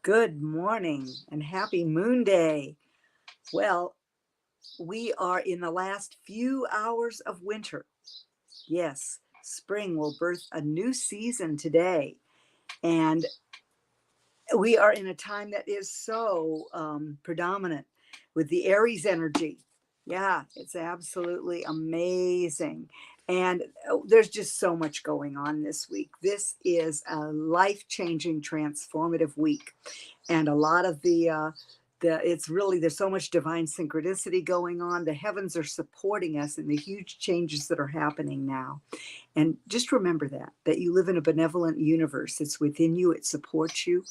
Good morning and happy Moon Day. Well, we are in the last few hours of winter. Yes, spring will birth a new season today. And we are in a time that is so predominant with the Aries energy. Yeah, it's absolutely amazing. And there's just so much going on this week. This is a life-changing, transformative week. And a lot of it's really, there's so much divine synchronicity going on. The heavens are supporting us in the huge changes that are happening now. And just remember that you live in a benevolent universe. It's within you. It supports you,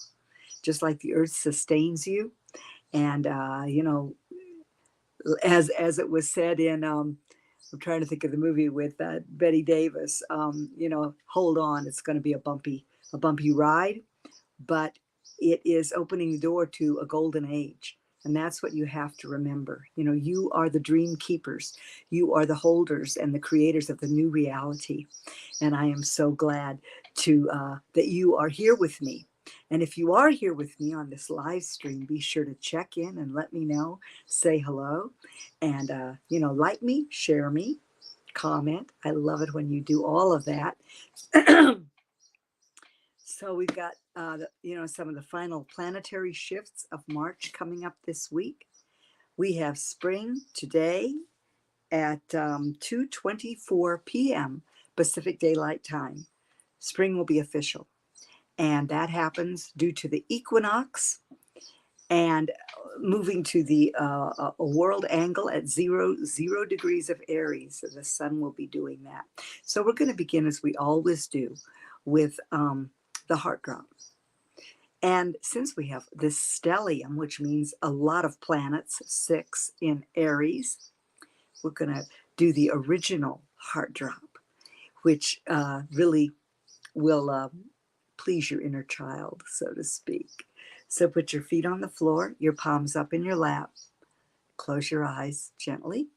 just like the earth sustains you. And, as it was said in, I'm trying to think of the movie with Betty Davis, hold on, it's going to be a bumpy ride, but it is opening the door to a golden age. And that's what you have to remember. You are the dream keepers. You are the holders and the creators of the new reality. And I am so glad that you are here with me. And if you are here with me on this live stream, be sure to check in and let me know, say hello, and, like me, share me, comment. I love it when you do all of that. So we've got, some of the final planetary shifts of March coming up this week. We have spring today at 2:24 p.m. Pacific Daylight Time. Spring will be official. And that happens due to the equinox and moving to the a world angle at zero degrees of Aries. So the sun will be doing that. So we're going to begin, as we always do, with the heart drop. And since we have this stellium, which means a lot of planets, 6 in Aries, we're going to do the original heart drop, which really will please your inner child, so to speak. So put your feet on the floor, your palms up in your lap. Close your eyes gently.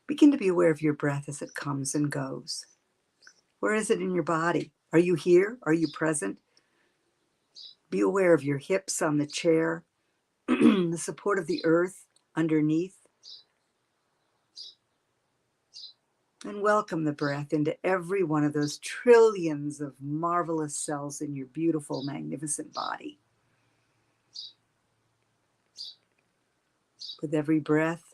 Begin to be aware of your breath as it comes and goes. Where is it in your body? Are you here? Are you present? Be aware of your hips on the chair, the support of the earth underneath. And welcome the breath into every one of those trillions of marvelous cells in your beautiful, magnificent body. With every breath,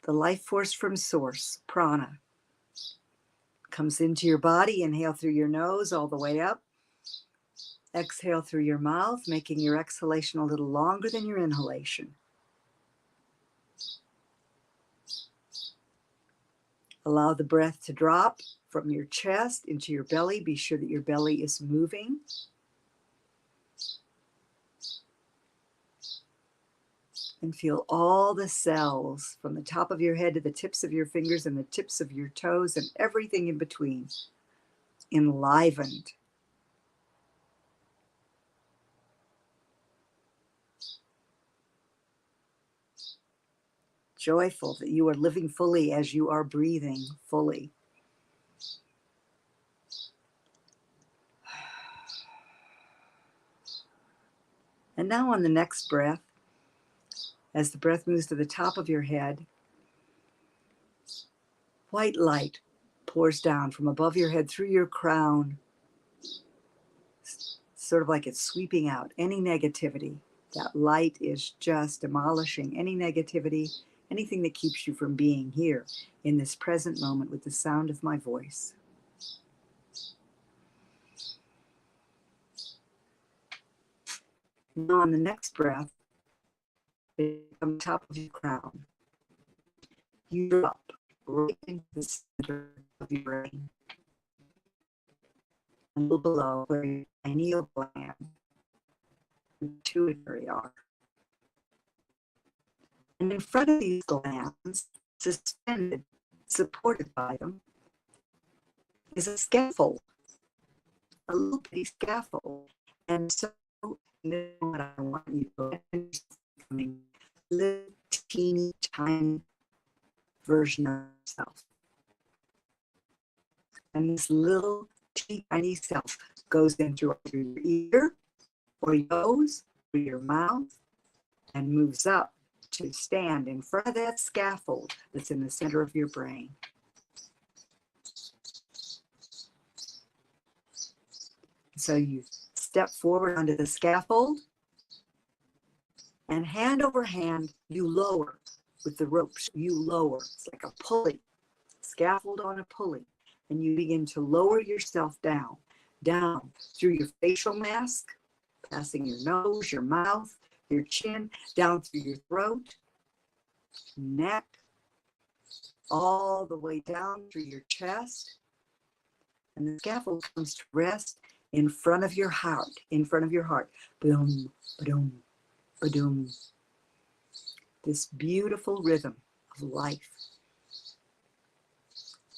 the life force from source, prana, comes into your body. Inhale through your nose all the way up. Exhale through your mouth, making your exhalation a little longer than your inhalation. Allow the breath to drop from your chest into your belly. Be sure that your belly is moving. And feel all the cells from the top of your head to the tips of your fingers and the tips of your toes and everything in between enlivened. Joyful that you are living fully as you are breathing fully. And now on the next breath, as the breath moves to the top of your head, white light pours down from above your head through your crown, sort of like it's sweeping out any negativity. That light is just demolishing any negativity, anything that keeps you from being here in this present moment with the sound of my voice. Now on the next breath, from the top of your crown, you drop right into the center of your brain. A little below where your pineal gland and pituitary are. And in front of these glands, suspended, supported by them, is a scaffold, a little bitty scaffold. And so, what I want you to do, little teeny tiny version of yourself. And this little teeny tiny self goes in through your ear, or goes through your mouth and moves up to stand in front of that scaffold that's in the center of your brain. So you step forward onto the scaffold, and hand over hand, you lower with the ropes. You lower. It's like a pulley, scaffold on a pulley. And you begin to lower yourself down through your facial mask, passing your nose, your mouth, your chin, down through your throat, neck, all the way down through your chest. And the scaffold comes to rest in front of your heart, Boom, ba-dum, ba-dum. This beautiful rhythm of life.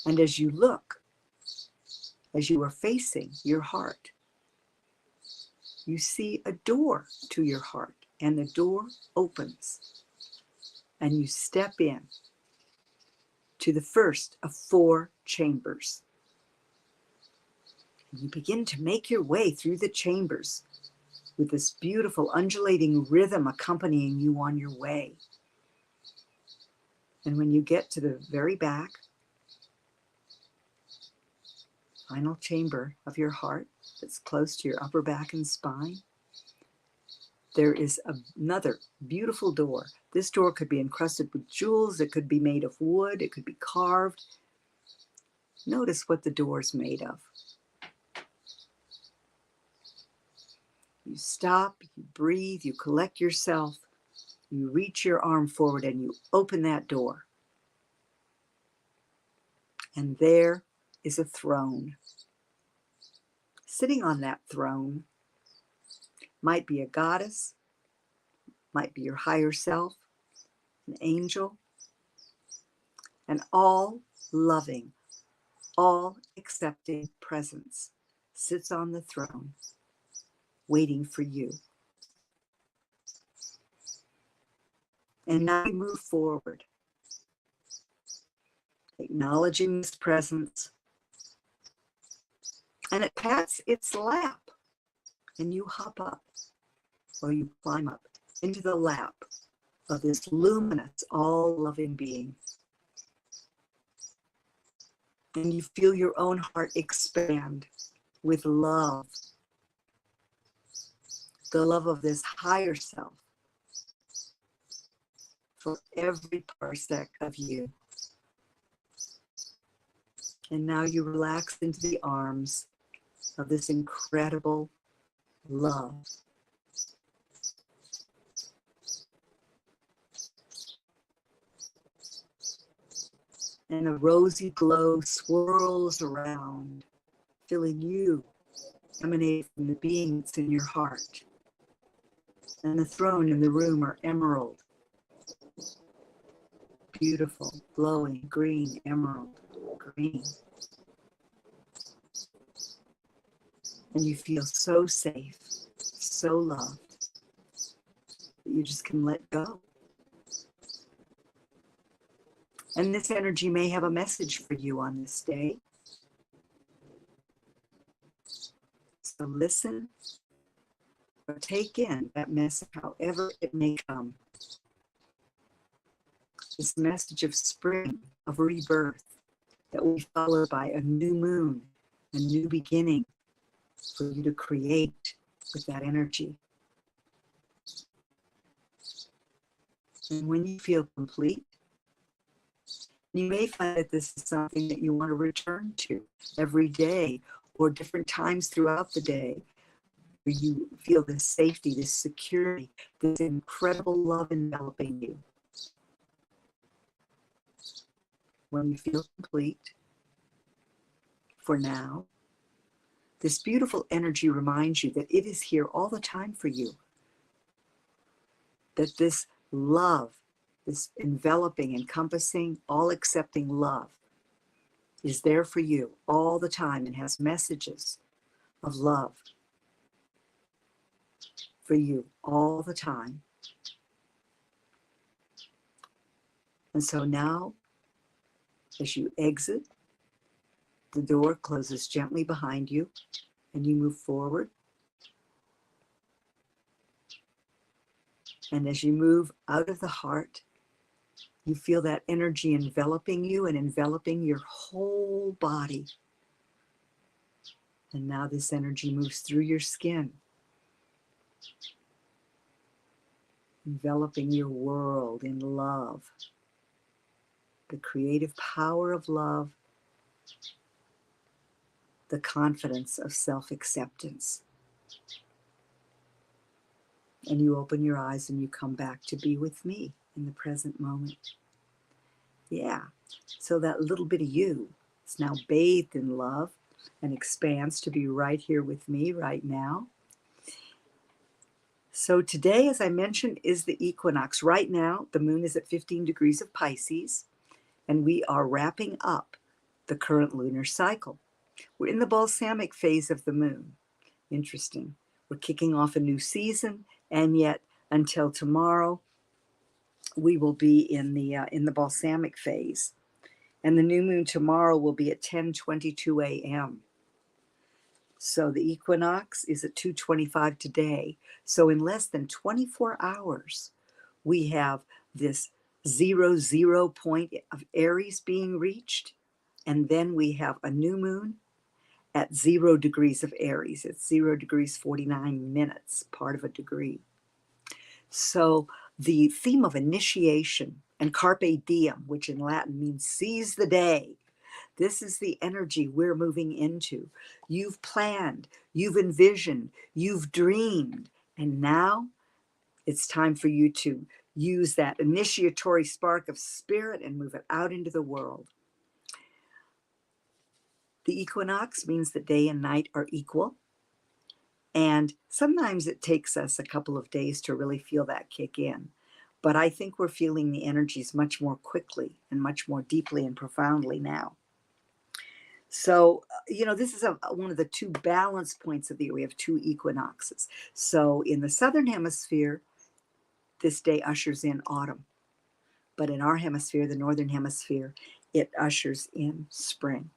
And as you look, as you are facing your heart, you see a door to your heart, and the door opens, and you step in to the first of 4 chambers. You begin to make your way through the chambers with this beautiful undulating rhythm accompanying you on your way. And when you get to the very back, final chamber of your heart that's close to your upper back and spine, there is another beautiful door. This door could be encrusted with jewels. It could be made of wood. It could be carved. Notice what the door is made of. You stop, you breathe, you collect yourself, you reach your arm forward and you open that door. And there is a throne. Sitting on that throne might be a goddess, might be your higher self, an angel, an all-loving, all-accepting presence sits on the throne, waiting for you. And now you move forward, acknowledging this presence, and it pats its lap, and you hop up, or you climb up into the lap of this luminous, all-loving being. And you feel your own heart expand with love, the love of this higher self for every parsec of you. And now you relax into the arms of this incredible love. And a rosy glow swirls around, filling you, emanating from the being that's in your heart. And the throne and the room are emerald. Beautiful, glowing, green, emerald, green. And you feel so safe, so loved, that you just can let go. And this energy may have a message for you on this day. So listen or take in that message however it may come. This message of spring, of rebirth, that will be followed by a new moon, a new beginning for you to create with that energy. And when you feel complete, you may find that this is something that you want to return to every day or different times throughout the day, where you feel this safety, this security, this incredible love enveloping you. When you feel complete, for now, this beautiful energy reminds you that it is here all the time for you. That this love, this enveloping, encompassing, all-accepting love is there for you all the time and has messages of love for you all the time. And so now, as you exit, the door closes gently behind you and you move forward. And as you move out of the heart, you feel that energy enveloping you and enveloping your whole body. And now this energy moves through your skin, enveloping your world in love, the creative power of love, the confidence of self-acceptance. And you open your eyes and you come back to be with me in the present moment. Yeah, so that little bit of you is now bathed in love and expands to be right here with me right now. So today, as I mentioned, is the equinox. Right now, the moon is at 15 degrees of Pisces, and we are wrapping up the current lunar cycle. We're in the balsamic phase of the moon. Interesting. We're kicking off a new season, and yet until tomorrow, we will be in the balsamic phase. And the new moon tomorrow will be at 10:22 a.m. So the equinox is at 2:25 today. So in less than 24 hours, we have this 0 point of Aries being reached. And then we have a new moon at 0 degrees of Aries. It's 0 degrees 49 minutes, part of a degree. So the theme of initiation and carpe diem, which in Latin means seize the day, this is the energy we're moving into. You've planned, you've envisioned, you've dreamed, and now it's time for you to use that initiatory spark of spirit and move it out into the world. The equinox means that day and night are equal. And sometimes it takes us a couple of days to really feel that kick in. But I think we're feeling the energies much more quickly and much more deeply and profoundly now. So, this is one of the two balance points of the year. We have two equinoxes. So in the southern hemisphere, this day ushers in autumn. But in our hemisphere, the northern hemisphere, it ushers in spring.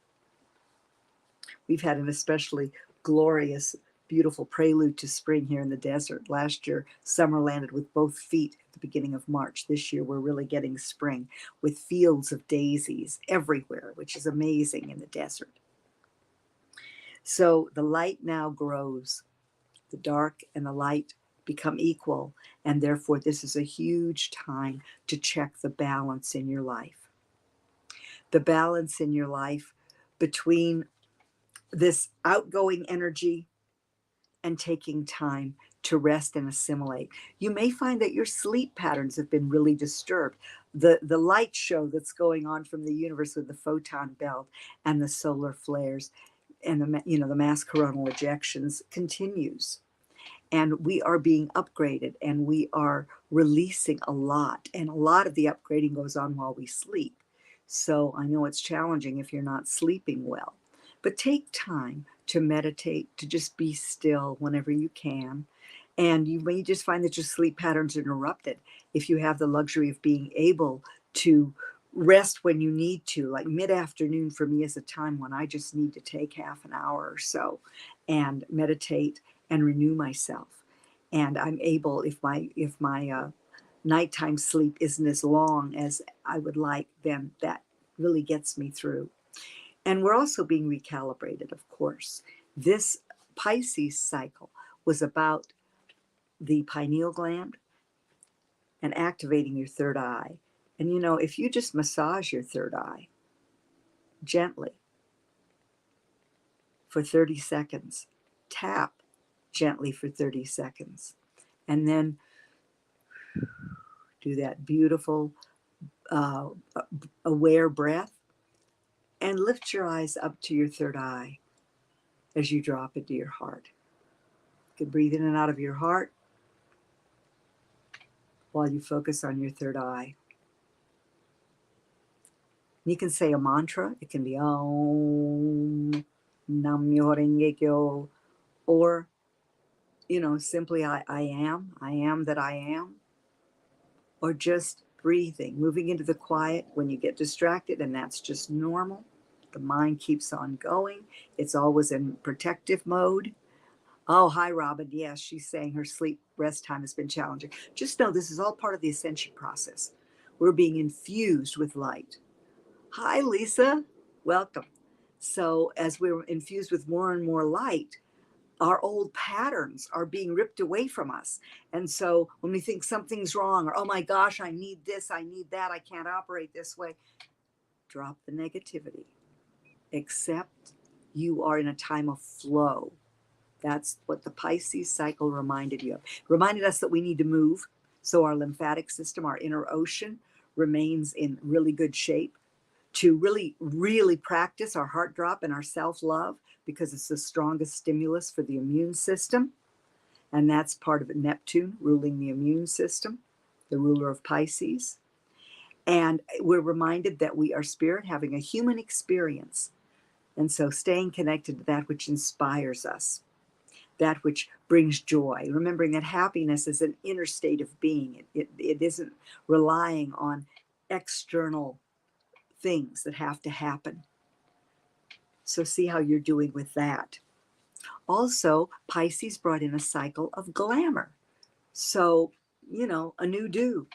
We've had an especially glorious, beautiful prelude to spring here in the desert. Last year, summer landed with both feet at the beginning of March. This year, we're really getting spring with fields of daisies everywhere, which is amazing in the desert. So the light now grows. The dark and the light become equal, and therefore this is a huge time to check the balance in your life. The balance in your life between this outgoing energy and taking time to rest and assimilate. You may find that your sleep patterns have been really disturbed. The light show that's going on from the universe with the photon belt and the solar flares and the mass coronal ejections continues. And we are being upgraded and we are releasing a lot. And a lot of the upgrading goes on while we sleep. So I know it's challenging if you're not sleeping well. But take time to meditate, to just be still whenever you can. And you may just find that your sleep patterns are interrupted. If you have the luxury of being able to rest when you need to, like mid-afternoon for me is a time when I just need to take half an hour or so and meditate and renew myself. And I'm able, if my nighttime sleep isn't as long as I would like, then that really gets me through. And we're also being recalibrated, of course. This Pisces cycle was about the pineal gland and activating your third eye. And if you just massage your third eye gently for 30 seconds, tap gently for 30 seconds, and then do that beautiful aware breath and lift your eyes up to your third eye as you drop into your heart. You can breathe in and out of your heart while you focus on your third eye. You can say a mantra. It can be Om Nam Myoho Renge Kyo, or simply I am that I am, or just breathing, moving into the quiet when you get distracted, and that's just normal. The mind keeps on going. It's always in protective mode. Oh, hi, Robin. Yes, she's saying her sleep rest time has been challenging. Just know this is all part of the ascension process. We're being infused with light. Hi, Lisa. Welcome. So as we're infused with more and more light, our old patterns are being ripped away from us. And so when we think something's wrong, or, oh my gosh, I need this, I need that, I can't operate this way, drop the negativity. Accept you are in a time of flow. That's what the Pisces cycle reminded you of. Reminded us that we need to move so our lymphatic system, our inner ocean, remains in really good shape, to really, really practice our heart drop and our self-love, because it's the strongest stimulus for the immune system. And that's part of it. Neptune ruling the immune system, the ruler of Pisces. And we're reminded that we are spirit having a human experience. And so staying connected to that which inspires us, that which brings joy, remembering that happiness is an inner state of being. It isn't relying on external things that have to happen. So see how you're doing with that. Also, Pisces brought in a cycle of glamour. So, a new do,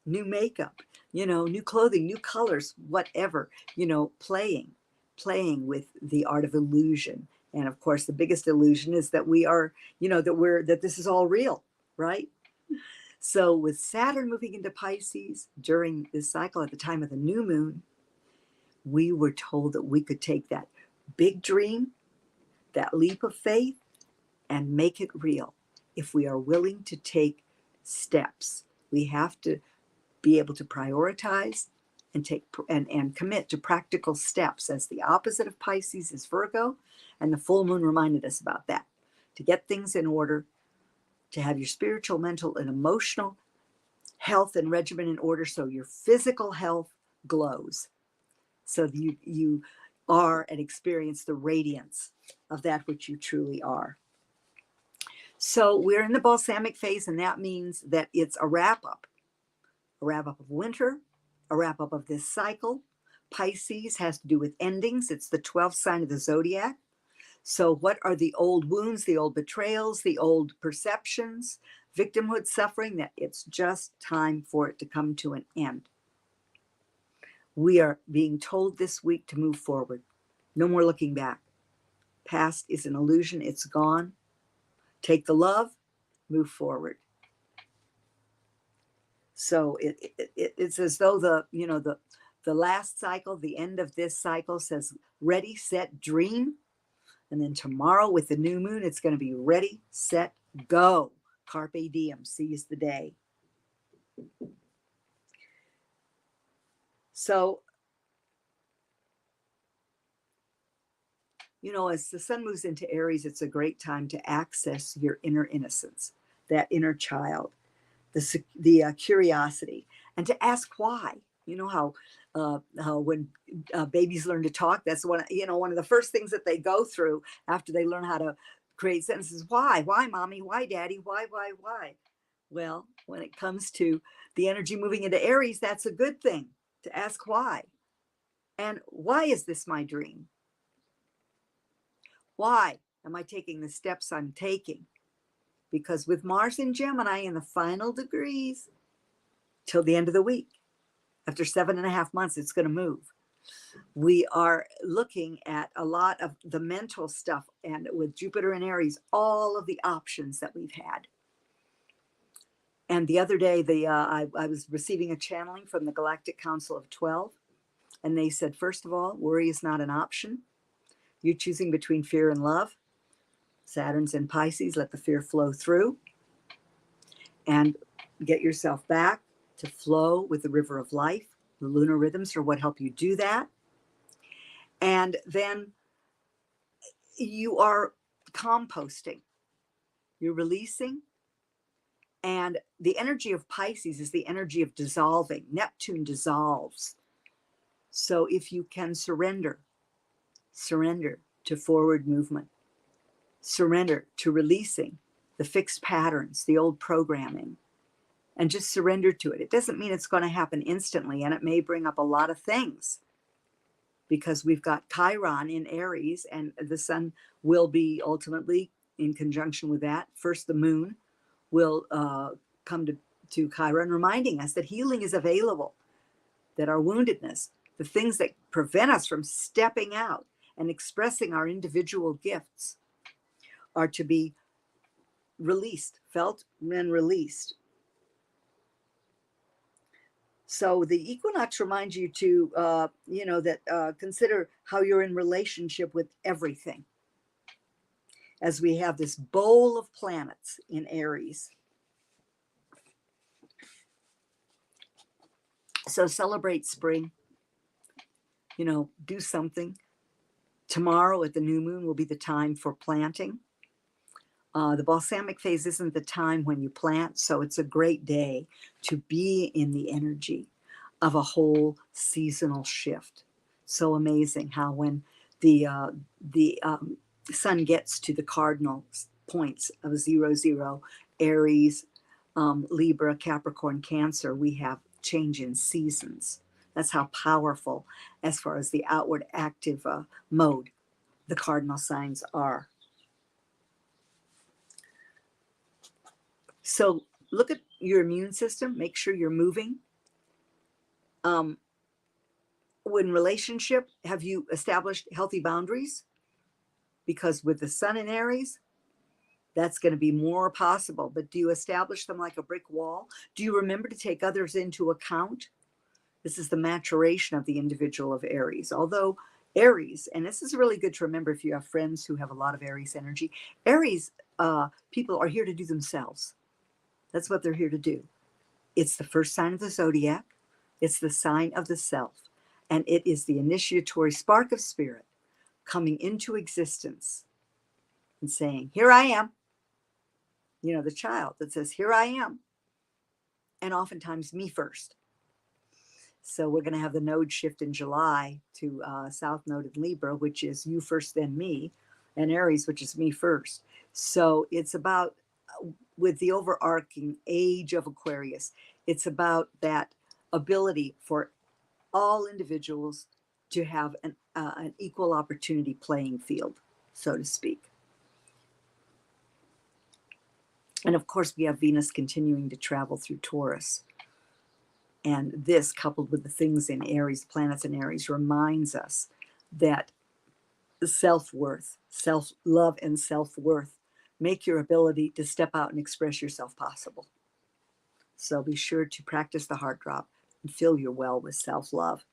new makeup, new clothing, new colors, whatever, playing with the art of illusion. And of course, the biggest illusion is that we are, that this is all real, right? So with Saturn moving into Pisces during this cycle at the time of the new moon, we were told that we could take that big dream, that leap of faith, and make it real. If we are willing to take steps, we have to be able to prioritize and take and commit to practical steps, as the opposite of Pisces is Virgo, and the full moon reminded us about that. To get things in order, to have your spiritual, mental, and emotional health and regimen in order, so your physical health glows, so you are and experience the radiance of that which you truly are. So we're in the balsamic phase, and that means that it's a wrap-up of winter, a wrap-up of this cycle. Pisces has to do with endings. It's the 12th sign of the zodiac. So what are the old wounds, the old betrayals, the old perceptions, victimhood, suffering, that it's just time for it to come to an end. We are being told this week to move forward. No more looking back. Past is an illusion. It's gone. Take the love, move forward. So it's as though the last cycle, the end of this cycle, says ready, set, dream. And then tomorrow with the new moon, it's going to be ready, set, go. Carpe diem, seize the day. So, as the sun moves into Aries, it's a great time to access your inner innocence, that inner child, the curiosity, and to ask why. You know how when babies learn to talk, that's one of the first things that they go through after they learn how to create sentences. Why mommy? Why daddy? Why? Well, when it comes to the energy moving into Aries, that's a good thing, to ask why. And why is this my dream? Why am I taking the steps I'm taking? Because with Mars in Gemini in the final degrees till the end of the week, after 7.5 months, it's going to move. We are looking at a lot of the mental stuff, and with Jupiter in Aries, all of the options that we've had. And the other day, I was receiving a channeling from the Galactic Council of 12, and they said, first of all, worry is not an option. You're choosing between fear and love. Saturn's in Pisces, let the fear flow through, and get yourself back to flow with the river of life. The lunar rhythms are what help you do that. And then you are composting, you're releasing. And the energy of Pisces is the energy of dissolving. Neptune dissolves. So if you can surrender to forward movement, surrender to releasing the fixed patterns, the old programming, and just surrender to it. It doesn't mean it's going to happen instantly, and it may bring up a lot of things, because we've got Chiron in Aries, and the sun will be ultimately in conjunction with that. First, the moon will come to Chiron, reminding us that healing is available, that our woundedness, the things that prevent us from stepping out and expressing our individual gifts, are to be released, felt and released. So the equinox reminds you to, consider how you're in relationship with everything, as we have this bowl of planets in Aries. So celebrate spring, do something. Tomorrow at the new moon will be the time for planting. The balsamic phase isn't the time when you plant, so it's a great day to be in the energy of a whole seasonal shift. So amazing how when the sun gets to the cardinal points of 00, Aries, Libra, Capricorn, Cancer, we have change in seasons. That's how powerful, as far as the outward active mode, the cardinal signs are. So look at your immune system. Make sure you're moving. When relationship, have you established healthy boundaries? Because with the sun in Aries, that's going to be more possible. But do you establish them like a brick wall? Do you remember to take others into account? This is the maturation of the individual of Aries. Although Aries, and this is really good to remember if you have friends who have a lot of Aries energy, Aries people are here to do themselves. That's what they're here to do. It's the first sign of the zodiac. It's the sign of the self. And it is the initiatory spark of spirit coming into existence and saying, here I am. The child that says, here I am. And oftentimes me first. So we're going to have the node shift in July to South Node in Libra, which is you first, then me, and Aries, which is me first. So it's about, with the overarching age of Aquarius, it's about that ability for all individuals to have an equal opportunity playing field, so to speak. And of course, we have Venus continuing to travel through Taurus. And this, coupled with the things in Aries, planets in Aries, reminds us that self-worth, self-love and self-worth make your ability to step out and express yourself possible. So be sure to practice the heart drop and fill your well with self-love.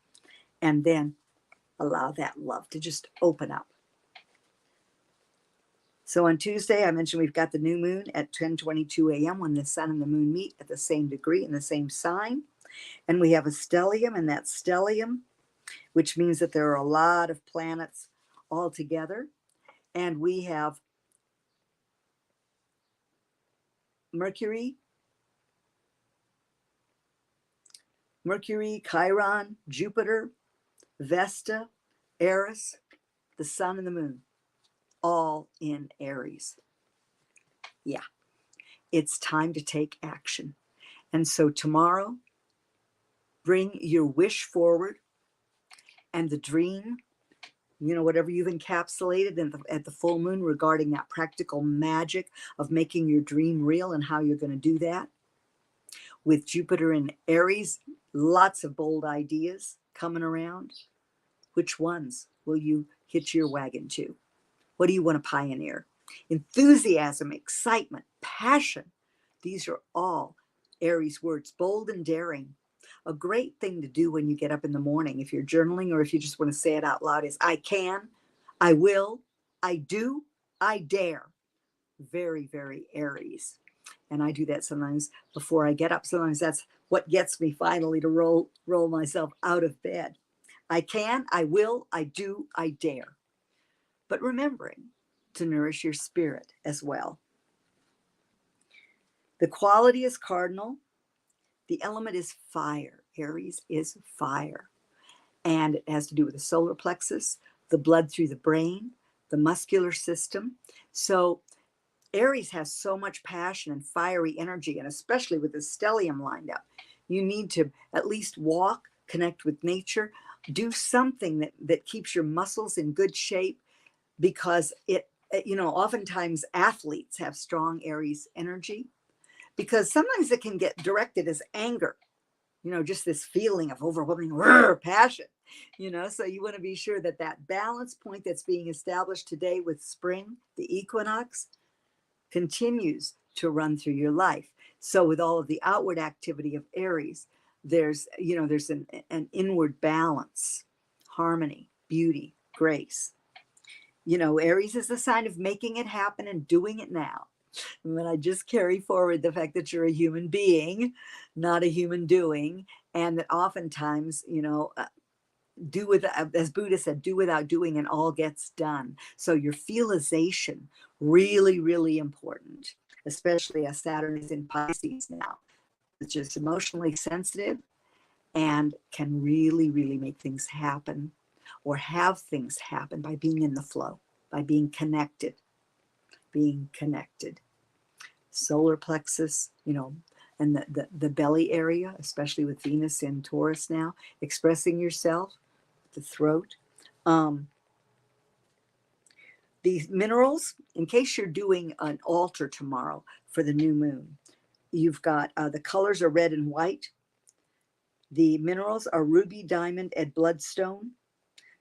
And then allow that love to just open up. So on Tuesday, I mentioned we've got the new moon at 10:22 a.m. when the sun and the moon meet at the same degree in the same sign. And we have a stellium, and that stellium, which means that there are a lot of planets all together. And we have Mercury, Chiron, Jupiter, Vesta, Eris, the sun and the moon, all in Aries. Yeah, it's time to take action. And so tomorrow, bring your wish forward and the dream, whatever you've encapsulated at the full moon regarding that practical magic of making your dream real and how you're going to do that. With Jupiter in Aries, lots of bold ideas coming around. Which ones will you hitch your wagon to? What do you want to pioneer? Enthusiasm, excitement, passion. These are all Aries words, bold and daring. A great thing to do when you get up in the morning, if you're journaling or if you just want to say it out loud, is I can, I will, I do, I dare. Very, very Aries. And I do that sometimes before I get up. Sometimes that's what gets me finally to roll myself out of bed. I can, I will, I do, I dare. But remembering to nourish your spirit as well. The quality is cardinal. The element is fire. Aries is fire. And it has to do with the solar plexus, the blood through the brain, the muscular system. So Aries has so much passion and fiery energy, and especially with the stellium lined up. You need to at least walk, connect with nature, do something that keeps your muscles in good shape, because oftentimes athletes have strong Aries energy. because sometimes it can get directed as anger, just this feeling of overwhelming passion, so you want to be sure that that balance point that's being established today with spring, the equinox, continues to run through your life. So with all of the outward activity of Aries, there's an inward balance, harmony, beauty, grace. Aries is the sign of making it happen and doing it now. And then I just carry forward the fact that you're a human being, not a human doing, and that oftentimes, do with, as Buddha said, do without doing and all gets done. So your feelization, really, really important, especially as Saturn is in Pisces now. It's just emotionally sensitive and can really, really make things happen or have things happen by being in the flow, by being connected. Solar plexus, and the belly area, especially with Venus in Taurus now, expressing yourself, the throat. These minerals, in case you're doing an altar tomorrow for the new moon, you've got the colors are red and white. The minerals are ruby, diamond, and bloodstone,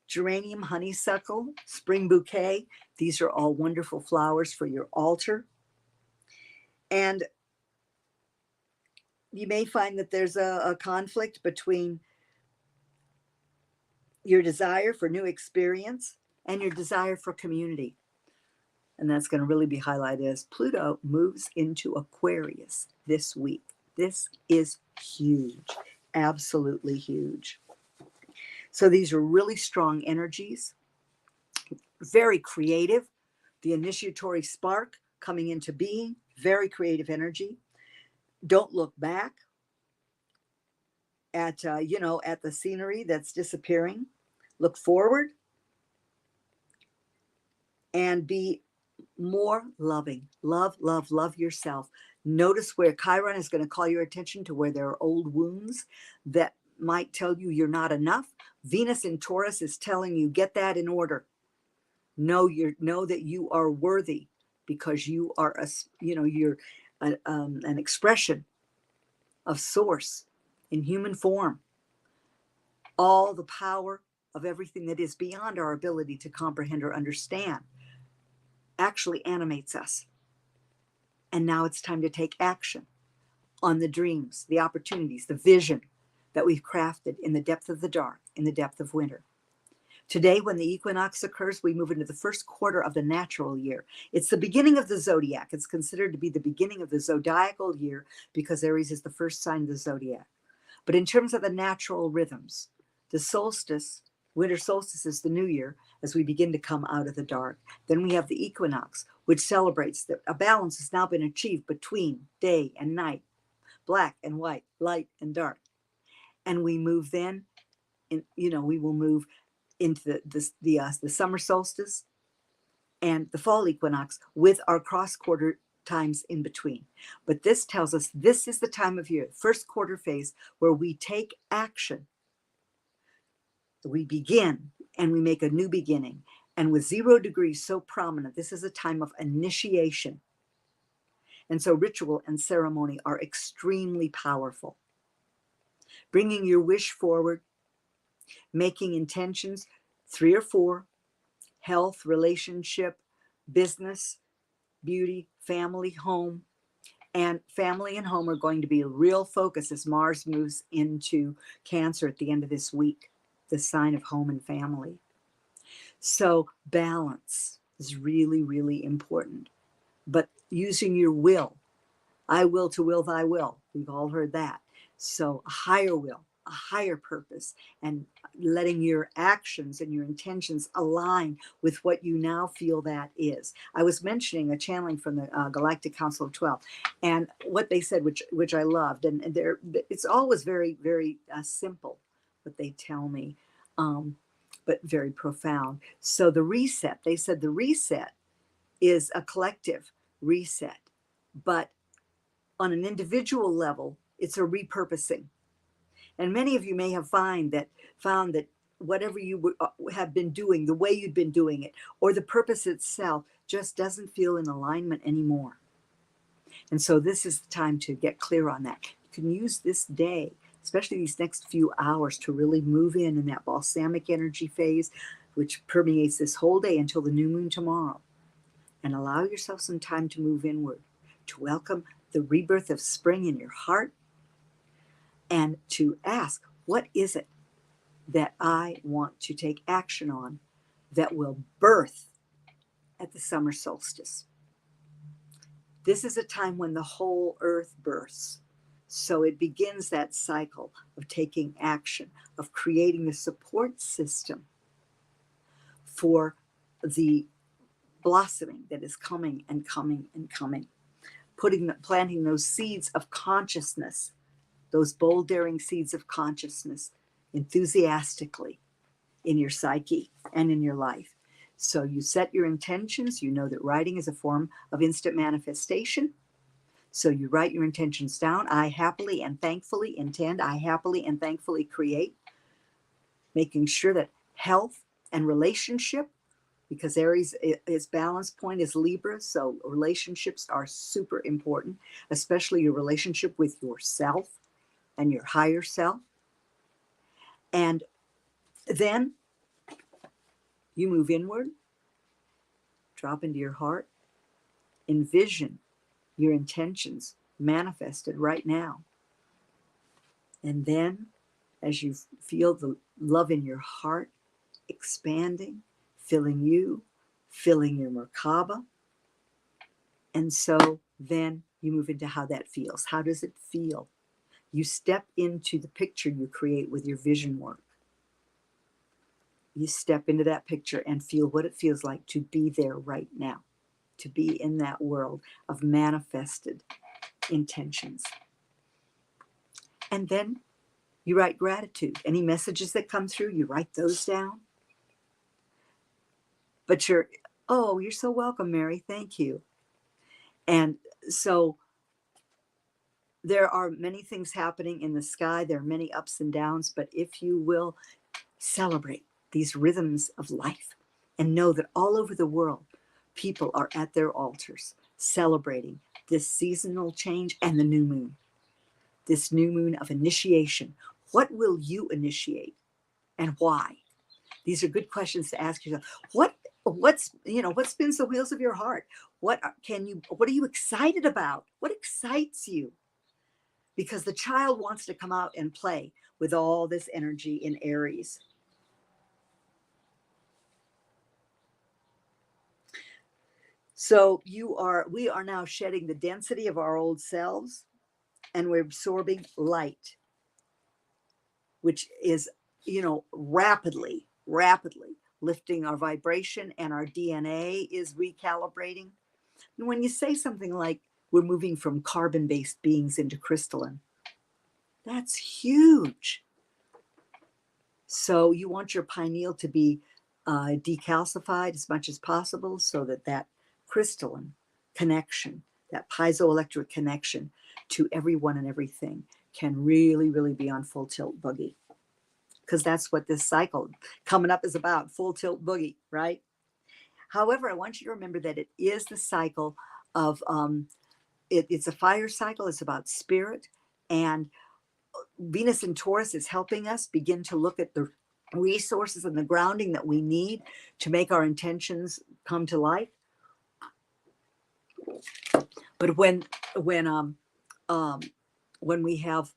geranium, honeysuckle, spring bouquet. These are all wonderful flowers for your altar. And you may find that there's a conflict between your desire for new experience and your desire for community. And that's going to really be highlighted as Pluto moves into Aquarius this week. This is huge, absolutely huge. So these are really strong energies, very creative. The initiatory spark coming into being, very creative energy. Don't look back at the scenery that's disappearing. Look forward and be more loving. Love yourself. Notice where Chiron is going to call your attention to where there are old wounds that might tell you you're not enough. Venus in Taurus is telling you, get that in order. Know that you are worthy because you are you're an expression of source in human form. All the power of everything that is beyond our ability to comprehend or understand actually animates us. And now it's time to take action on the dreams, the opportunities, the vision that we've crafted in the depth of the dark, in the depth of winter. Today, when the equinox occurs, we move into the first quarter of the natural year. It's the beginning of the zodiac. It's considered to be the beginning of the zodiacal year because Aries is the first sign of the zodiac. But in terms of the natural rhythms, the solstice, winter solstice is the new year as we begin to come out of the dark. Then we have the equinox, which celebrates that a balance has now been achieved between day and night, black and white, light and dark. And we move then, we will move into the summer solstice and the fall equinox with our cross quarter times in between. But this tells us this is the time of year, first quarter phase, where we take action. We begin and we make a new beginning. And with 0 degrees so prominent, this is a time of initiation. And so ritual and ceremony are extremely powerful. Bringing your wish forward, making intentions, 3 or 4, health, relationship, business, beauty, family, home. And family and home are going to be a real focus as Mars moves into Cancer at the end of this week, the sign of home and family. So balance is really, really important. But using your will, I will to will thy will. We've all heard that. So a higher will, a higher purpose, and letting your actions and your intentions align with what you now feel that is. I was mentioning a channeling from the Galactic Council of 12, and what they said, which I loved, and it's always very, very simple what they tell me, but very profound. So the reset, they said the reset is a collective reset, but on an individual level, it's a repurposing. And many of you may have found that whatever you have been doing, the way you'd been doing it, or the purpose itself just doesn't feel in alignment anymore. And so this is the time to get clear on that. You can use this day, especially these next few hours, to really move in that balsamic energy phase, which permeates this whole day until the new moon tomorrow. And allow yourself some time to move inward, to welcome the rebirth of spring in your heart, and to ask, what is it that I want to take action on that will birth at the summer solstice? This is a time when the whole earth births. So it begins that cycle of taking action, of creating the support system for the blossoming that is coming and coming and coming. Planting those seeds of consciousness, those bold, daring seeds of consciousness enthusiastically in your psyche and in your life. So you set your intentions. You know that writing is a form of instant manifestation. So you write your intentions down. I happily and thankfully intend. I happily and thankfully create. Making sure that health and relationship, because Aries, its balance point is Libra, so relationships are super important, especially your relationship with yourself and your higher self. And then you move inward, drop into your heart, envision your intentions manifested right now. And then as you feel the love in your heart expanding, filling you, filling your Merkaba. And so then you move into how that feels. How does it feel? You step into the picture you create with your vision work. You step into that picture and feel what it feels like to be there right now, to be in that world of manifested intentions. And then you write gratitude. Any messages that come through, you write those down. But you're so welcome, Mary. Thank you. And so there are many things happening in the sky. There are many ups and downs, but if you will celebrate these rhythms of life and know that all over the world, people are at their altars celebrating this seasonal change and the new moon, this new moon of initiation. What will you initiate and why? These are good questions to ask yourself. What spins the wheels of your heart? What are you excited about? What excites you? Because the child wants to come out and play with all this energy in Aries. So we are now shedding the density of our old selves, and we're absorbing light, which is, rapidly lifting our vibration, and our DNA is recalibrating. And when you say something like we're moving from carbon-based beings into crystalline, that's huge. So you want your pineal to be decalcified as much as possible so that crystalline connection, that piezoelectric connection to everyone and everything can really, really be on full tilt boogie. Because that's what this cycle coming up is about, full tilt boogie, right? However, I want you to remember that it is the cycle of, it's a fire cycle. It's about spirit. And Venus in Taurus is helping us begin to look at the resources and the grounding that we need to make our intentions come to life. But when we have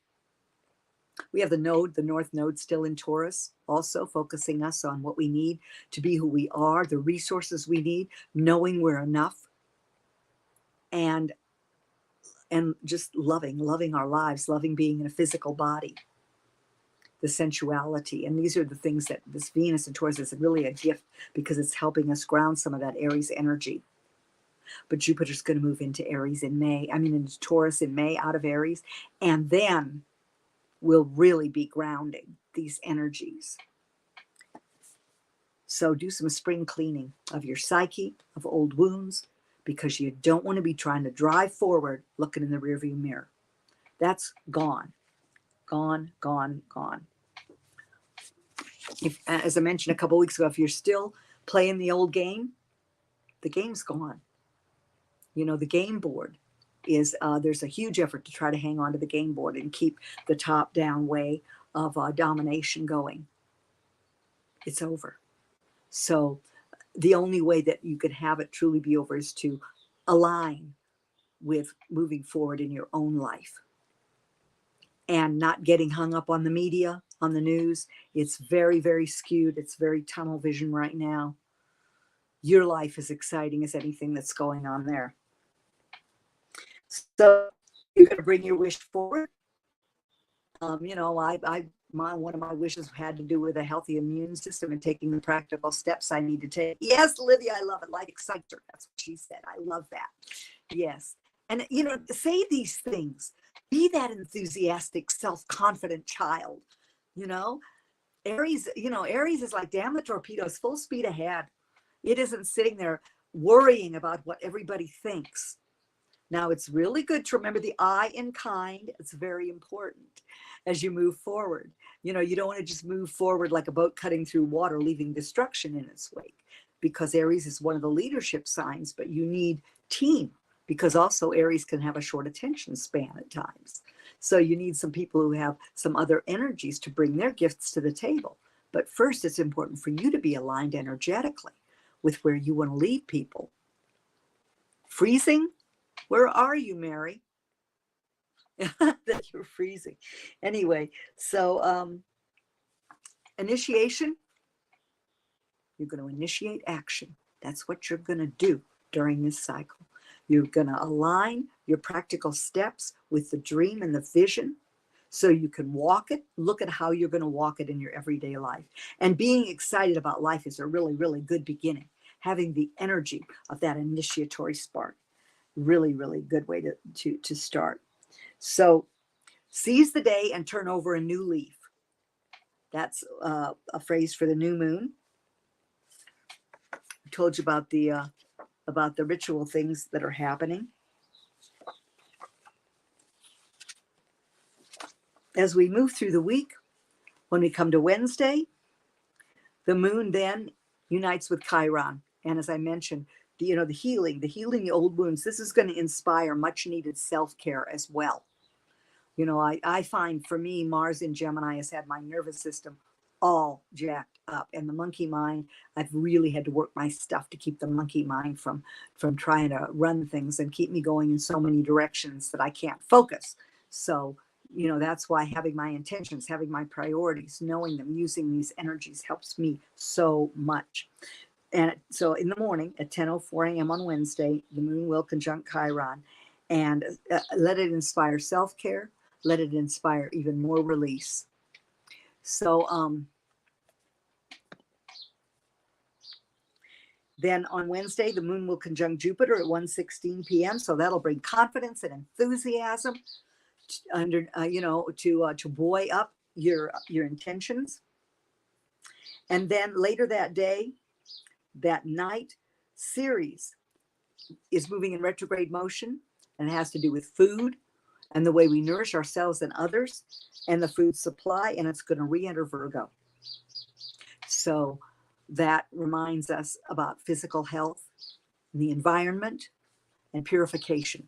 the North Node still in Taurus, also focusing us on what we need to be who we are, the resources we need, knowing we're enough, and just loving our lives, loving being in a physical body, the sensuality. And these are the things that this Venus in Taurus is really a gift, because it's helping us ground some of that Aries energy. But Jupiter's going to move into into Taurus in May, out of Aries, and then will really be grounding these energies. So do some spring cleaning of your psyche, of old wounds, because you don't want to be trying to drive forward looking in the rearview mirror. That's gone. Gone, gone, gone. As I mentioned a couple of weeks ago, if you're still playing the old game, the game's gone. The game board is there's a huge effort to try to hang on to the game board and keep the top-down way of domination going. It's over. So the only way that you could have it truly be over is to align with moving forward in your own life and not getting hung up on the media, on the news. It's very, very skewed. It's very tunnel vision right now. Your life is exciting as anything that's going on there. So you're going to bring your wish forward. You know, one of my wishes had to do with a healthy immune system and taking the practical steps I need to take. Yes, Lydia, I love it. Life excites her. That's what she said. I love that. Yes. And, you know, say these things. Be that enthusiastic, self-confident child. You know, Aries, you know, Aries is like, damn the torpedoes, full speed ahead. It isn't sitting there worrying about what everybody thinks. Now, it's really good to remember the I in kind. It's very important as you move forward. You know, you don't want to just move forward like a boat cutting through water, leaving destruction in its wake, because Aries is one of the leadership signs, but you need team, because also Aries can have a short attention span at times. So you need some people who have some other energies to bring their gifts to the table. But first, it's important for you to be aligned energetically with where you want to lead people. Freezing? Where are you, Mary? That you're freezing. Anyway, so initiation, you're going to initiate action. That's what you're going to do during this cycle. You're going to align your practical steps with the dream and the vision so you can walk it. Look at how you're going to walk it in your everyday life. And being excited about life is a really, really good beginning. Having the energy of that initiatory spark. Really, really good way to start. So seize the day and turn over a new leaf. That's a phrase for the new moon. I told you about the ritual things that are happening. As we move through the week, when we come to Wednesday, the moon then unites with Chiron. And as I mentioned, the healing the old wounds. This is going to inspire much needed self-care as well. You know, I find for me, Mars in Gemini has had my nervous system all jacked up, and the monkey mind, I've really had to work my stuff to keep the monkey mind from trying to run things and keep me going in so many directions that I can't focus. So, you know, that's why having my intentions, having my priorities, knowing them, using these energies helps me so much. And so in the morning at 10:04 a.m. on Wednesday, the moon will conjunct Chiron, and let it inspire self-care. Let it inspire even more release. So then on Wednesday, the moon will conjunct Jupiter at 1:16 p.m. So that'll bring confidence and enthusiasm to buoy up your intentions. And then later that day, that night, Ceres is moving in retrograde motion, and it has to do with food and the way we nourish ourselves and others and the food supply, and it's going to re-enter Virgo. So that reminds us about physical health, the environment, and purification.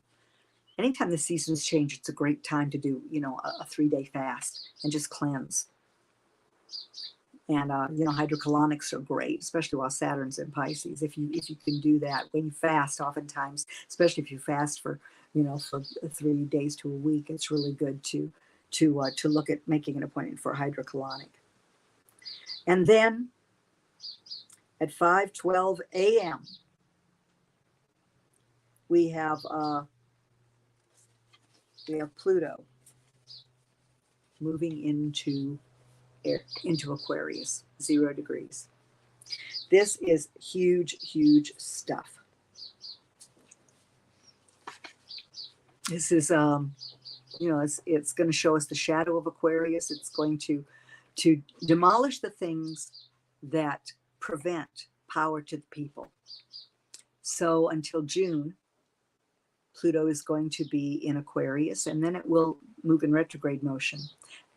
Anytime the seasons change, it's a great time to do, you know, a 3-day fast and just cleanse. And hydrocolonics are great, especially while Saturn's in Pisces. If you can do that when you fast, oftentimes, especially if you fast for 3 days to a week, it's really good to look at making an appointment for hydrocolonic. And then at 5:12 a.m. we have Pluto moving into Aquarius, 0 degrees. This is huge, huge stuff. This is, it's going to show us the shadow of Aquarius. It's going to demolish the things that prevent power to the people. So until June, Pluto is going to be in Aquarius, and then it will move in retrograde motion,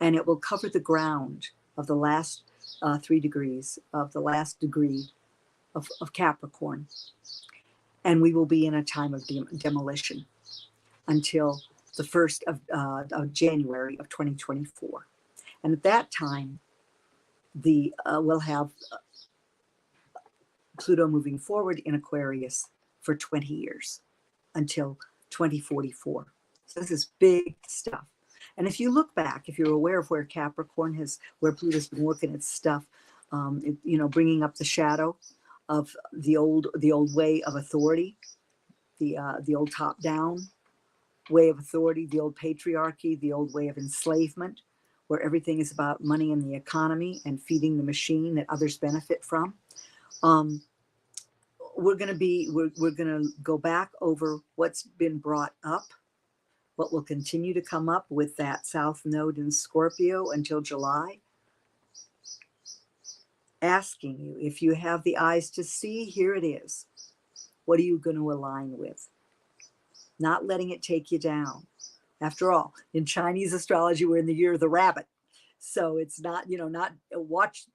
and it will cover the ground of the last 3 degrees of the last degree of Capricorn. And we will be in a time of demolition until the 1st of January of 2024. And at that time, we'll have Pluto moving forward in Aquarius for 20 years until 2044. So this is big stuff. And if you look back, if you're aware of where where Pluto's been working its stuff, bringing up the shadow of the old way of authority, the old top-down way of authority, the old patriarchy, the old way of enslavement, where everything is about money and the economy and feeding the machine that others benefit from. We're going to go back over what's been brought up, what will continue to come up with that South Node in Scorpio until July. Asking you, if you have the eyes to see, here it is. What are you going to align with? Not letting it take you down. After all, in Chinese astrology, we're in the year of the rabbit. So it's not, not watch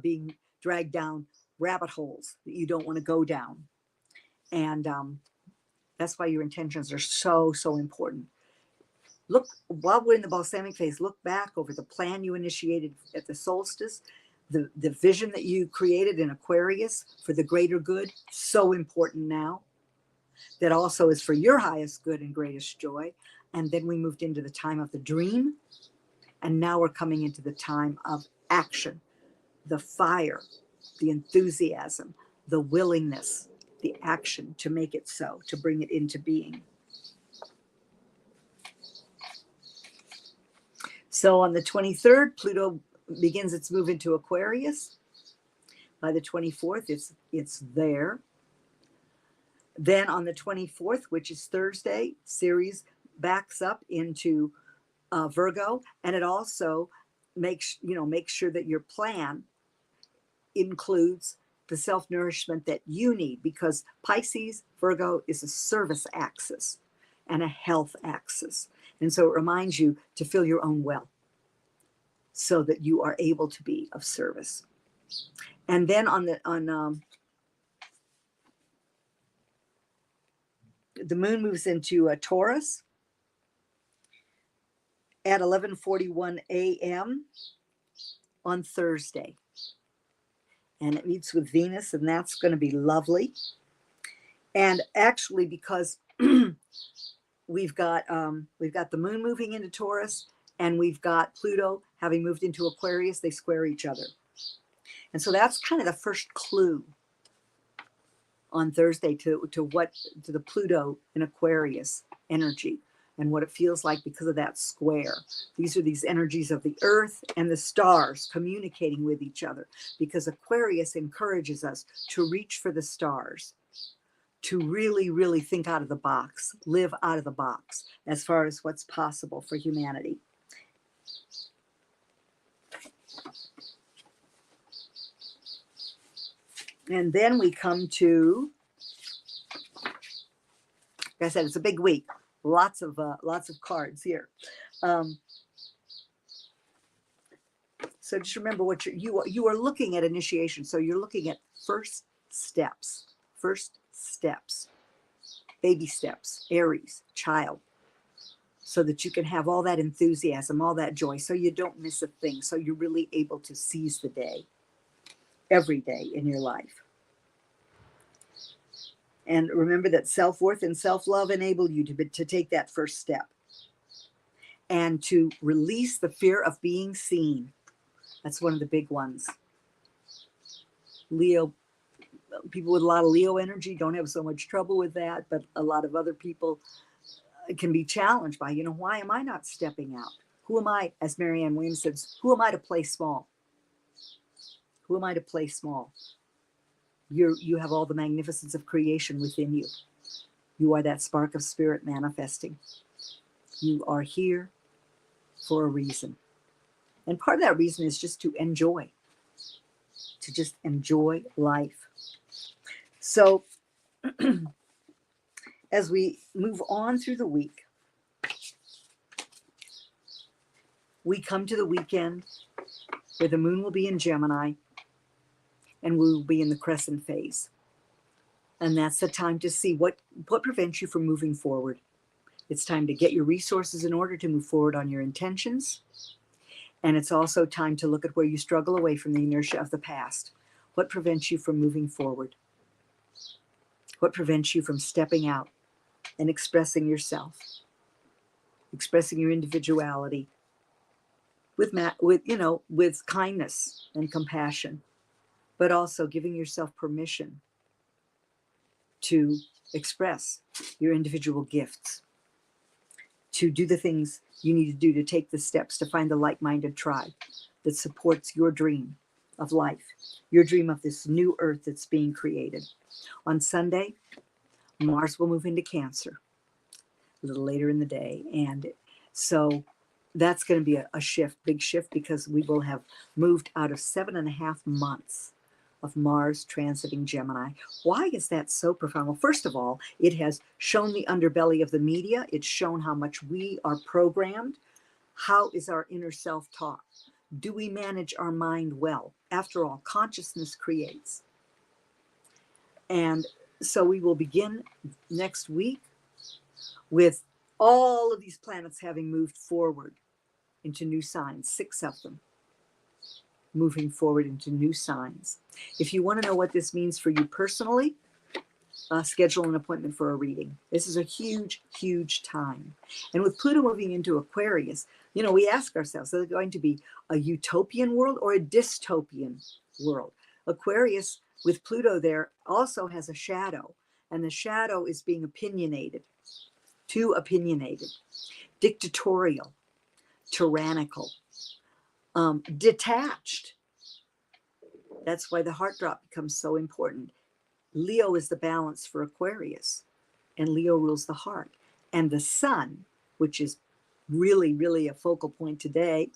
being dragged down rabbit holes that you don't want to go down. And that's why your intentions are so, so important. Look, while we're in the balsamic phase, look back over the plan you initiated at the solstice, the vision that you created in Aquarius for the greater good, so important now. That also is for your highest good and greatest joy. And then we moved into the time of the dream. And now we're coming into the time of action, the fire, the enthusiasm, the willingness, the action to make it so, to bring it into being. So on the 23rd, Pluto begins its move into Aquarius. By the 24th, it's there. Then on the 24th, which is Thursday, Ceres backs up into Virgo, and it also makes sure that your plan includes the self-nourishment that you need, because Pisces, Virgo is a service axis and a health axis. And so it reminds you to fill your own well so that you are able to be of service. And then the moon moves into a Taurus at 11:41 a.m. on Thursday. And it meets with Venus, and that's going to be lovely. And actually, because we've got the moon moving into Taurus, and we've got Pluto having moved into Aquarius, they square each other. And so that's kind of the first clue on Thursday to the Pluto in Aquarius energy and what it feels like because of that square. These are these energies of the earth and the stars communicating with each other, because Aquarius encourages us to reach for the stars, to really, really think out of the box, live out of the box as far as what's possible for humanity. And then we come to, like I said, it's a big week. Lots of cards here. So just remember what you are looking at initiation. So you're looking at first steps, baby steps, Aries, child, so that you can have all that enthusiasm, all that joy, so you don't miss a thing. So you're really able to seize the day, every day in your life. And remember that self-worth and self-love enable you to take that first step and to release the fear of being seen. That's one of the big ones. Leo, people with a lot of Leo energy don't have so much trouble with that, but a lot of other people can be challenged by, why am I not stepping out? Who am I, as Marianne Williams says, who am I to play small? Who am I to play small? You have all the magnificence of creation within you. You are that spark of spirit manifesting. You are here for a reason. And part of that reason is just to just enjoy life. So as we move on through the week, we come to the weekend where the moon will be in Gemini and we will be in the crescent phase. And that's the time to see what prevents you from moving forward. It's time to get your resources in order to move forward on your intentions. And it's also time to look at where you struggle away from the inertia of the past. What prevents you from moving forward? What prevents you from stepping out and expressing yourself, expressing your individuality with kindness and compassion, but also giving yourself permission to express your individual gifts, to do the things you need to do, to take the steps to find the like-minded tribe that supports your dream of life, your dream of this new earth that's being created. On Sunday, Mars will move into Cancer a little later in the day. And so that's going to be a shift, big shift, because we will have moved out of 7.5 months of Mars transiting Gemini. Why is that so profound? Well, first of all, it has shown the underbelly of the media. It's shown how much we are programmed. How is our inner self taught? Do we manage our mind well? After all, consciousness creates. And so we will begin next week with all of these planets having moved forward into new signs, 6 of them moving forward into new signs. If you want to know what this means for you personally, schedule an appointment for a reading. This is a huge, huge time. And with Pluto moving into Aquarius, we ask ourselves, is it going to be a utopian world or a dystopian world? Aquarius, with Pluto there, also has a shadow, and the shadow is being opinionated, too opinionated, dictatorial, tyrannical, detached. That's why the heart drop becomes so important. Leo is the balance for Aquarius, and Leo rules the heart. And the sun, which is really, really a focal point today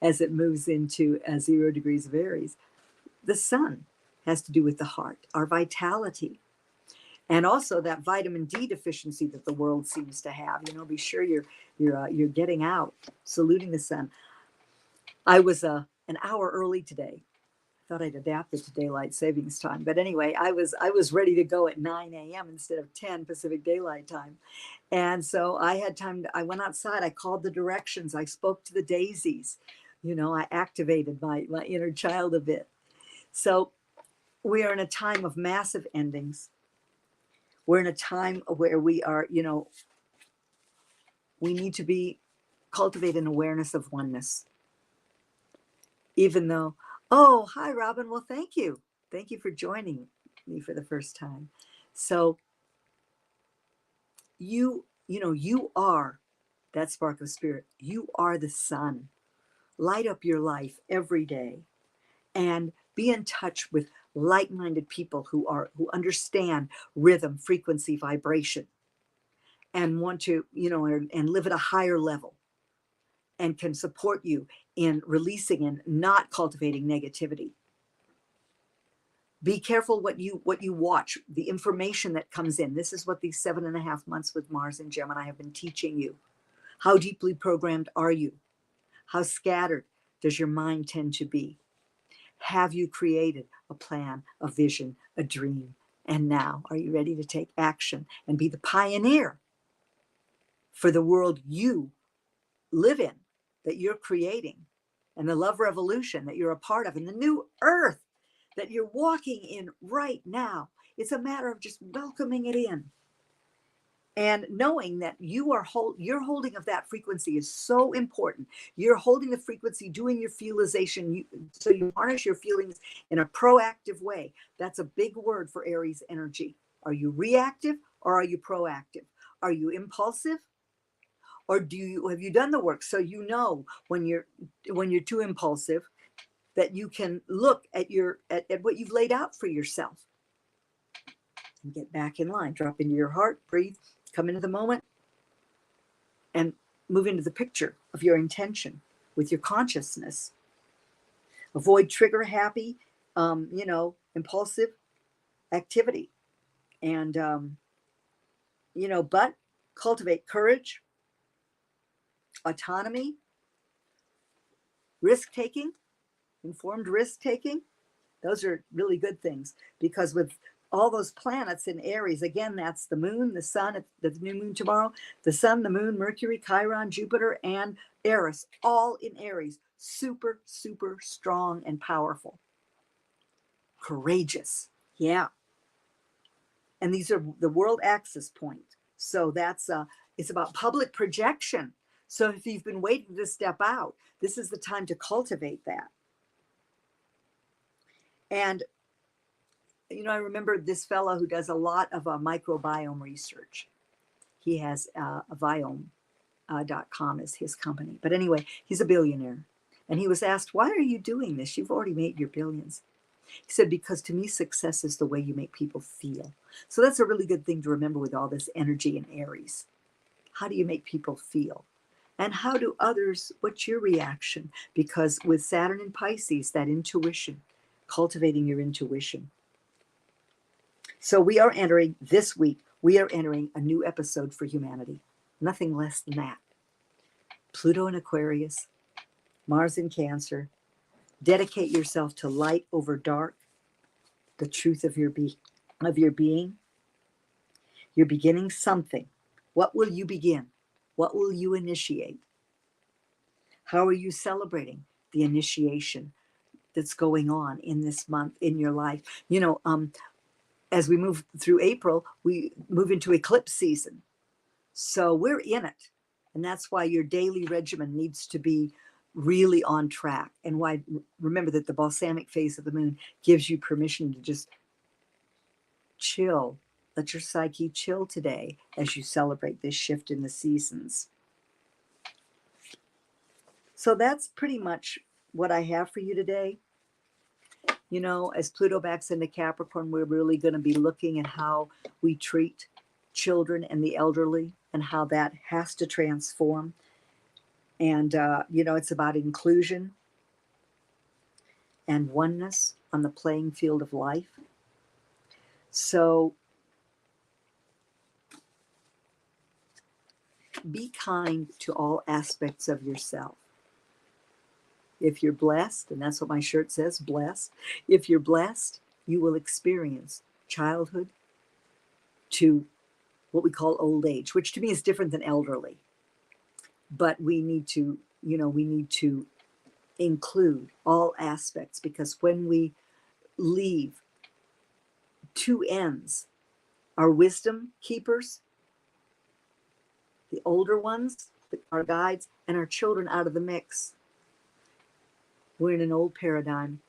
as it moves into 0 degrees of Aries, the sun has to do with the heart, our vitality, and also that vitamin D deficiency that the world seems to have. Be sure you're getting out, saluting the sun. I was an hour early today. Thought I'd adapted to daylight savings time, but anyway, I was ready to go at 9 a.m. instead of 10 Pacific Daylight Time, and so I had time. I went outside. I called the directions. I spoke to the daisies. I activated my inner child a bit. So we are in a time of massive endings. We're in a time where we are. We need to cultivate an awareness of oneness, even though. Oh, hi, Robin. Well, thank you. Thank you for joining me for the first time. So you are that spark of spirit. You are the sun. Light up your life every day and be in touch with like-minded people who understand rhythm, frequency, vibration, and want to, and live at a higher level and can support you in releasing and not cultivating negativity. Be careful what you watch, the information that comes in. This is what these 7.5 months with Mars and Gemini have been teaching you. How deeply programmed are you? How scattered does your mind tend to be? Have you created a plan, a vision, a dream? And now, are you ready to take action and be the pioneer for the world you live in, that you're creating, and the love revolution that you're a part of, and the new earth that you're walking in right now? It's a matter of just welcoming it in and knowing that your holding of that frequency is so important. You're holding the frequency, doing your feelization, so you harness your feelings in a proactive way. That's a big word for Aries energy. Are you reactive or are you proactive? Are you impulsive, or have you done the work so when you're too impulsive, that you can look at what you've laid out for yourself and get back in line? Drop into your heart, breathe, come into the moment, and move into the picture of your intention with your consciousness. Avoid trigger happy, impulsive activity, and but cultivate courage, autonomy, risk taking, informed risk taking. Those are really good things, because with all those planets in Aries. Again, that's the moon, the sun, the new moon tomorrow, the sun, the moon, Mercury, Chiron, Jupiter, and Eris, all in Aries. Super, super strong and powerful. Courageous. Yeah. And these are the world axis point. So that's it's about public projection. So if you've been waiting to step out, this is the time to cultivate that. And I remember this fellow who does a lot of microbiome research. He has a Viome.com is his company. But anyway, he's a billionaire. And he was asked, why are you doing this? You've already made your billions. He said, because to me, success is the way you make people feel. So that's a really good thing to remember with all this energy in Aries. How do you make people feel? And how do others, what's your reaction? Because with Saturn in Pisces, that intuition, cultivating your intuition. So we are entering this week, we are entering a new episode for humanity. Nothing less than that. Pluto in Aquarius, Mars in Cancer. Dedicate yourself to light over dark, the truth of your being. You're beginning something. What will you begin? What will you initiate? How are you celebrating the initiation that's going on in this month in your life? As we move through April, we move into eclipse season. So we're in it. And that's why your daily regimen needs to be really on track. And why, remember that the balsamic phase of the moon gives you permission to just chill. Let your psyche chill today as you celebrate this shift in the seasons. So that's pretty much what I have for you today. As Pluto backs into Capricorn, we're really going to be looking at how we treat children and the elderly and how that has to transform. And, it's about inclusion and oneness on the playing field of life. So be kind to all aspects of yourself. If you're blessed, and that's what my shirt says, blessed. If you're blessed, you will experience childhood to what we call old age, which to me is different than elderly. But we need to include all aspects, because when we leave two ends, our wisdom keepers, the older ones, our guides, and our children out of the mix, we're in an old paradigm,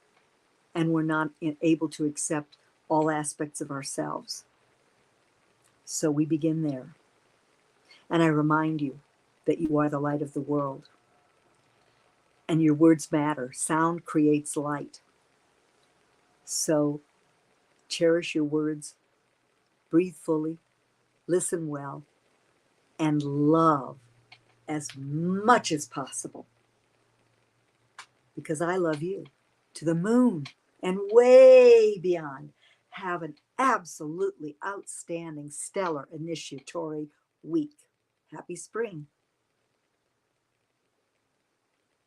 and we're not able to accept all aspects of ourselves. So we begin there. And I remind you that you are the light of the world. And your words matter. Sound creates light. So cherish your words, breathe fully, listen well, and love as much as possible. Because I love you to the moon and way beyond. Have an absolutely outstanding, stellar initiatory week. Happy spring.